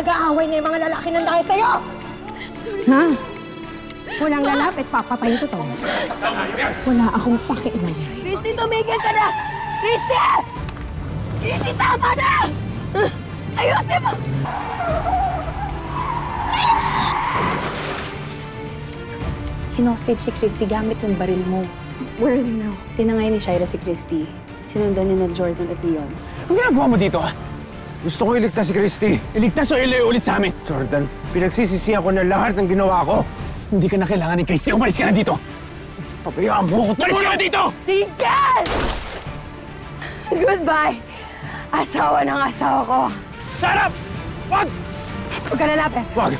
nag-aaway na yung mga lalaki ng dahil sa'yo! Ha? Walang lalapit, papatayin ko to. Wala akong pakialam. Christy, tumigil ka na! Christy! Christy, tama na! Ayusin mo! Hinostage si Christy gamit yung baril mo. Where are they now? Tinangay ni Shaira si Christy. Sinundan niya na Jordan at Leon. Ang ginagawa mo dito, ha? Gusto kong iligtas si Christy. Iligtas o ilayo ulit sa amin? Jordan, pinagsisisihan ko na lahat ng ginawa ko. Hindi ka na kailangan ni Christy. Umalis ka na dito. Pabayaan mo ko. Umalis ka na dito! Tigil! Goodbye! Asawa ng asawa ko. Shut up! Wag! Huwag ka lalapit. Wag!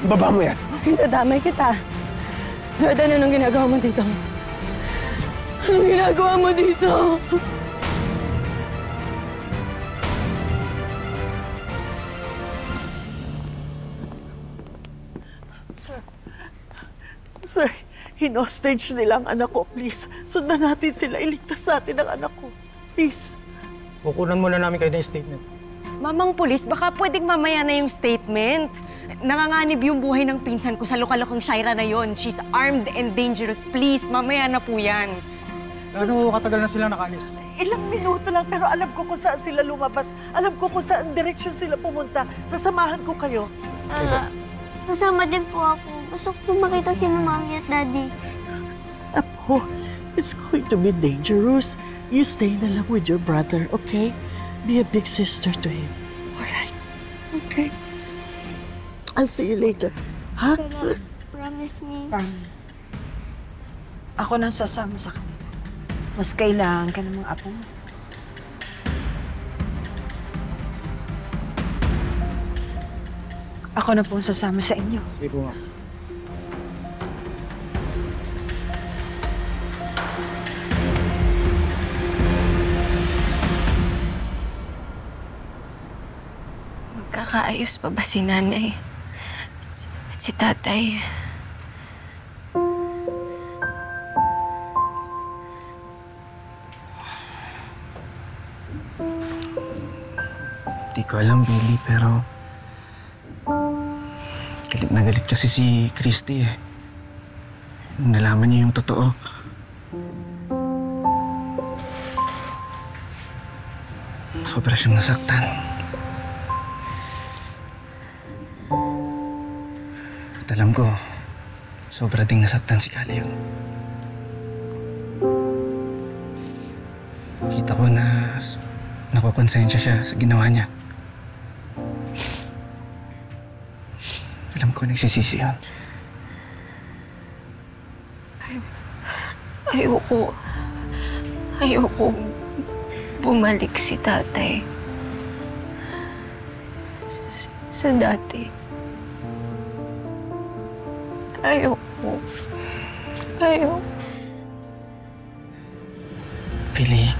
Baba mo yan. Nadamay kita. Jordan, anong ginagawa mo dito? Anong ginagawa mo dito? Sir, hinostage nila ang anak ko. Please, sundan natin sila. Iligtas natin ang anak ko. Please. Kukunan muna namin kayo ng statement. Mamang pulis, baka pwedeng mamaya na yung statement. Nanganganib yung buhay ng pinsan ko sa lokal-lokang Shaira na yon. She's armed and dangerous. Please, mamaya na po yan. Ano katagal na sila nakaalis? Ilang minuto lang, pero alam ko kung saan sila lumabas. Alam ko kung saan direksyon sila pumunta. Sasamahan ko kayo. Kasama din po ako. Gusto ko makita si Mami at Daddy. Apo, it's going to be dangerous. You stay na lang with your brother, okay? Be a big sister to him. All right? Okay? I'll see you later. Ha? Kaya, promise me. Ako nang sasama sa kanila. Mas kailangan ka ng mga apo mo. Ako na po ang sasama sa inyo. Sige po, ma'am. Magkakaayos pa ba si nanay at si tatay? Di ko alam, Billy, pero galit na galit kasi si Christy eh. Nung nalaman niya yung totoo. Sobra siyang nasaktan. At alam ko, sobra ding nasaktan si Kali yun. Kita ko na nakukonsensya siya sa ginawa niya. Alam ko nagsisisi yun. Ayoko bumalik si tatay sa dati. Ayoko. Pili.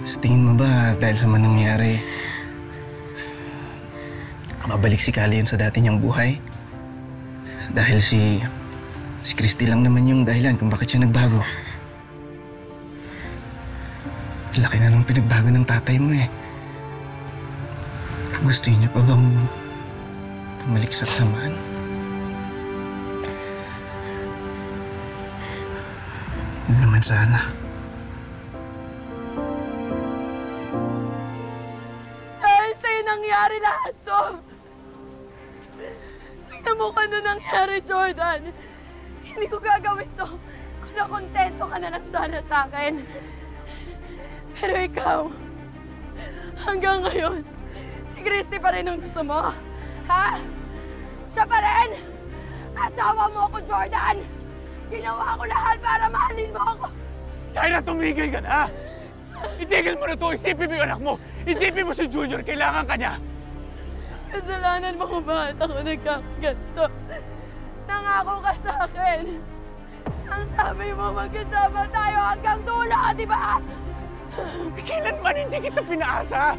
Sa tingin mo ba dahil sa nangyari, mabalik si Kali yun sa dati niyang buhay? Dahil si Christy lang naman yung dahilan kung bakit siya nagbago. Laki na nung pinagbago ng tatay mo eh. Gusto niya pa bang bumalik sa samaan? Hindi naman sana. Dahil sa'yo nangyari lahat to. Tingnan mo kung ano nangyari, Jordan. Hindi ko gagawin to kung nakontento ka na lang sana sa akin. Pero ikaw, hanggang ngayon, si Christy pa rin ang gusto mo. Ha? Siya pa rin! Asawa mo ako, Jordan! Ginawa ko lahat para mahalin mo ako! Shaira, tumigil ka na! Itigil mo na to! Isipin mo yung anak mo! Isipin mo si Junior! Kailangan ka niya! Kasalanan mo kung bakit ako nagkakaganto. Nangako ka sa akin. Ang sabi mo, magkasama tayo hanggang dulo, di ba? Kailanman hindi kita pinaasa!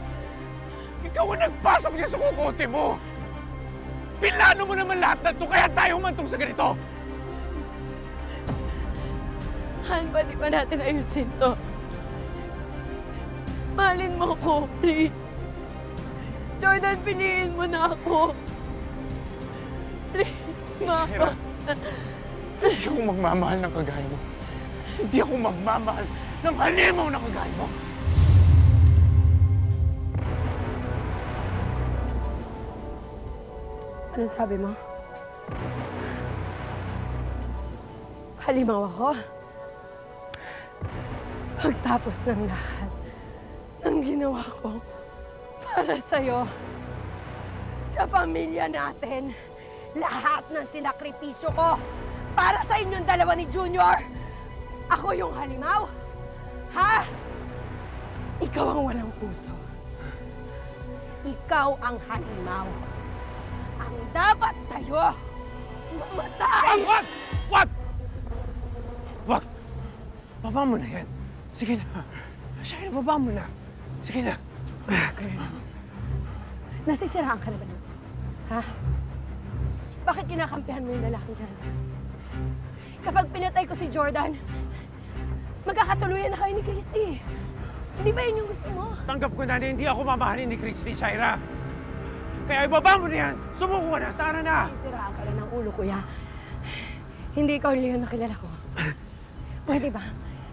Ikaw ang nagpasok niya sa kukote mo! Pinlano mo naman lahat na ito, kaya tayo humantong sa ganito! Han, pwede ba natin ayusin to? Mahalin mo ko, please. Jordan, piliin mo na ako. Please, Shaira, hindi ako magmamahal ng kagaya mo. Hindi ako magmamahal ng halimaw na kagaya mo. Ano sabi mo? Halimaw ako? Pagtapos ng lahat ng ginawa ko para sa'yo, sa pamilya natin, lahat ng sinakripisyo ko para sa inyong dalawa ni Junior, ako yung halimaw? Ha? Ikaw ang walang puso. Ikaw ang halimaw. Ang dapat sa'yo, mamatay! Wag! Wag! Wag! Baba mo na yan. Sige na. Shaira, baba mo na. Sige na. Nasisiraan ka na ba nun? Ha? Bakit kinakampihan mo yung lalaki dyan? Kapag pinatay ko si Jordan, magkakatuluyan na kayo ni Christy. Hindi ba yun yung gusto mo? Tanggap ko na hindi ako mamahalin ni Christy, Shaira. Kaya ibaba mo na yan. Sumuko ka na. Tara na. Sisiraan ka na ng ulo, kuya. Hindi ikaw Leon na kilala ko. Pwede ba?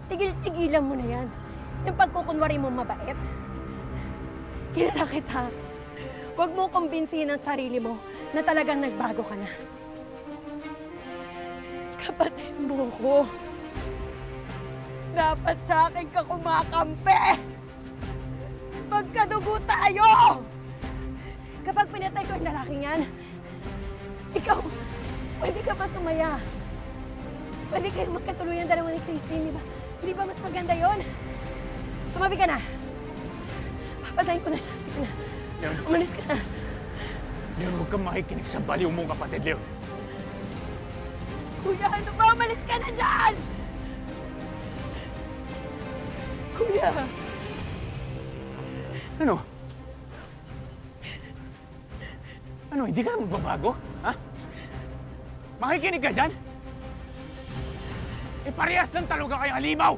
Tigil-tigilan mo na yan. Yung pagkukunwari mo mabait. Kilala kita. Huwag mo kumbinsihin ang sarili mo na talagang nagbago ka na. Kapatid mo ko. Dapat sa akin ka kumakampi. Magkadugo tayo! Kapag pinatay ko yung lalaking yan, ikaw, pwede ka ba sumaya? Pwede kayong magkatuluyan dalawa ni Christine, di ba? Hindi ba mas maganda yon? Tumabi ka na. Papatayin ko na siya. Sige na. Leon. Umalis ka na. Leon, huwag kang makikinig sa baliw mong kapatid, Leon. Kuya, ano ba? Umalis ka na dyan! Kuya! Ano? Ano, hindi ka na magbabago? Ha? Makikinig ka dyan? E parehas ng talaga kayong halimaw!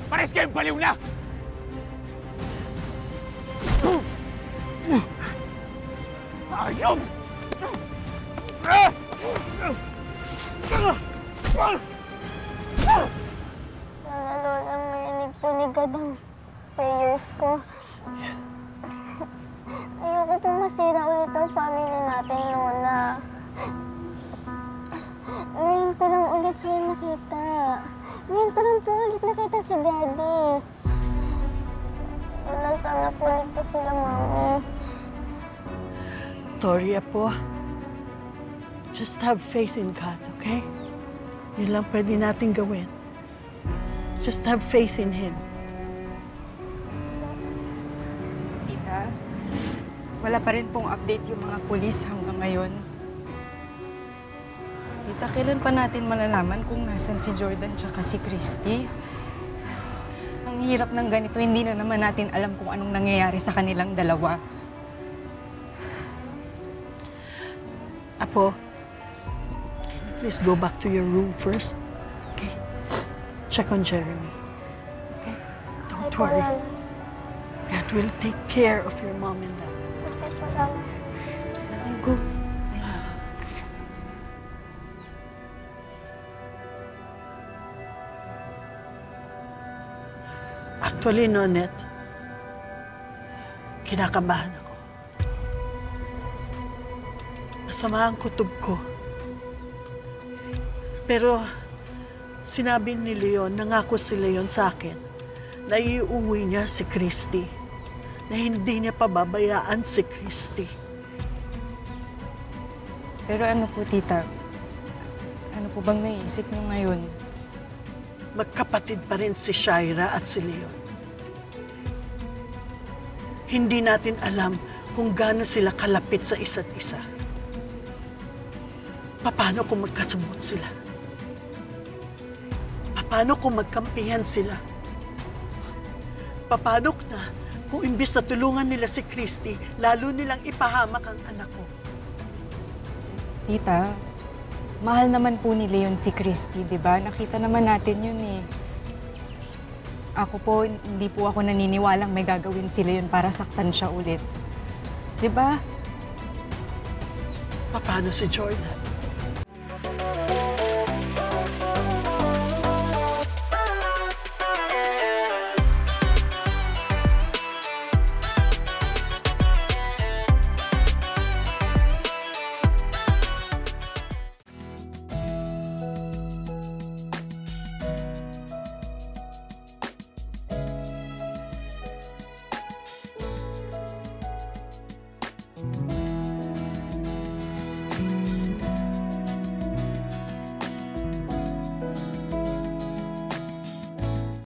Parehas kayong baliw na! Ayop! Sana Lola, marinig po ni God ang prayers ko. Ayoko pong masira ulit ang family natin, Lola. Ngayon ko lang ulit sila nakita. Ngayon ko lang po ulit nakita si Daddy. Lola, sana po ligtas sila, Mami. Tori, Apo, just have faith in God, okay? Yun lang pwede natin gawin. Just have faith in Him. Tita, wala pa rin pong update yung mga pulis hanggang ngayon. Tita, kailan pa natin malalaman kung nasan si Jordan tsaka si Christy? Ang hirap ng ganito, hindi na naman natin alam kung anong nangyayari sa kanilang dalawa. Apo, please go back to your room first, okay? Check on Jeremy, okay? Don't worry. God will take care of your mom and dad. Go. Actually, Nonet, kinakabahan ako. Masama ang kutob ko. Pero sinabi ni Leon, nangako si Leon sa akin na iuwi niya si Christy, na hindi niya pababayaan si Christy. Pero ano po, Tita? Ano po bang naiisip niyo ngayon? Magkapatid pa rin si Shaira at si Leon. Hindi natin alam kung gaano sila kalapit sa isa't isa. Paano kung magkasabot sila? Paano kung magkampihan sila? Paano na kung imbis na tulungan nila si Christy, lalo nilang ipahamak ang anak ko? Tita, mahal naman po ni Leon si Christy, di ba? Nakita naman natin yun eh. Ako po, hindi po ako naniniwalang may gagawin si Leon para saktan siya ulit. Di ba? Paano si Jordan?